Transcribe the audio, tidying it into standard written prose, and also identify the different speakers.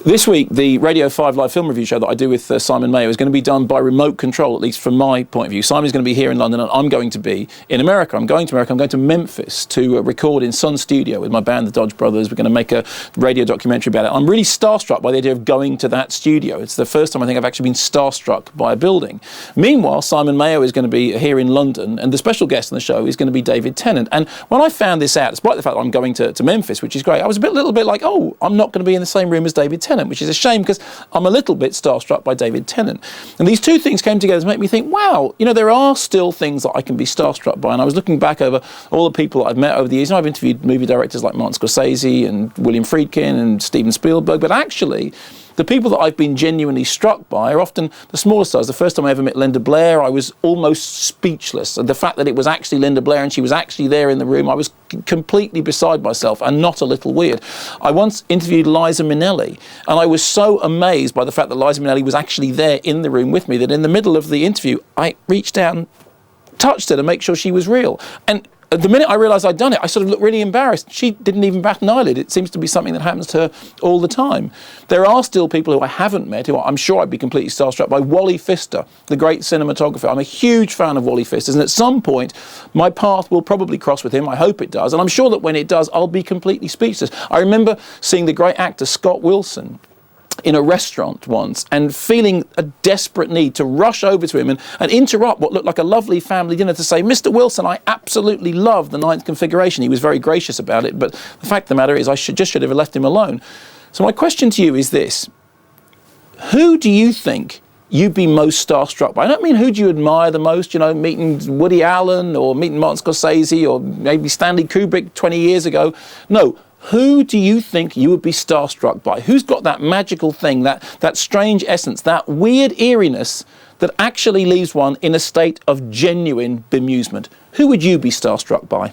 Speaker 1: This week, the Radio 5 live film review show that I do with Simon Mayo is going to be done by remote control, at least from my point of view. Simon's going to be here in London and I'm going to be in America. I'm going to Memphis to record in Sun Studio with my band, the Dodge Brothers. We're going to make a radio documentary about it. I'm really starstruck by the idea of going to that studio. It's the first time I think I've actually been starstruck by a building. Meanwhile, Simon Mayo is going to be here in London and the special guest on the show is going to be David Tennant. And when I found this out, despite the fact that I'm going to Memphis, which is great, I was a little bit like, oh, I'm not going to be in the same room as David Tennant, which is a shame because I'm a little bit starstruck by David Tennant. And these two things came together to make me think, wow, you know, there are still things that I can be starstruck by. And I was looking back over all the people that I've met over the years. And I've interviewed movie directors like Martin Scorsese and William Friedkin and Steven Spielberg, but actually the people that I've been genuinely struck by are often the smaller stars. The first time I ever met Linda Blair, I was almost speechless. And the fact that it was actually Linda Blair and she was actually there in the room, I was completely beside myself and not a little weird. I once interviewed Liza Minnelli and I was so amazed by the fact that Liza Minnelli was actually there in the room with me that in the middle of the interview, I reached down, touched her to make sure she was real. And the minute I realised I'd done it, I sort of looked really embarrassed. She didn't even bat an eyelid. It seems to be something that happens to her all the time. There are still people who I haven't met, who I'm sure I'd be completely starstruck by. Wally Pfister, the great cinematographer. I'm a huge fan of Wally Pfister's, and at some point, my path will probably cross with him. I hope it does. And I'm sure that when it does, I'll be completely speechless. I remember seeing the great actor Scott Wilson in a restaurant once and feeling a desperate need to rush over to him and interrupt what looked like a lovely family dinner to say, Mr. Wilson, I absolutely love the ninth configuration. He was very gracious about it, but the fact of the matter is I should have left him alone. So my question to you is this: who do you think you'd be most starstruck by? I don't mean who do you admire the most, you know, meeting Woody Allen or meeting Martin Scorsese or maybe Stanley Kubrick 20 years ago. No. Who do you think you would be starstruck by? Who's got that magical thing, that strange essence, that weird eeriness that actually leaves one in a state of genuine bemusement? Who would you be starstruck by?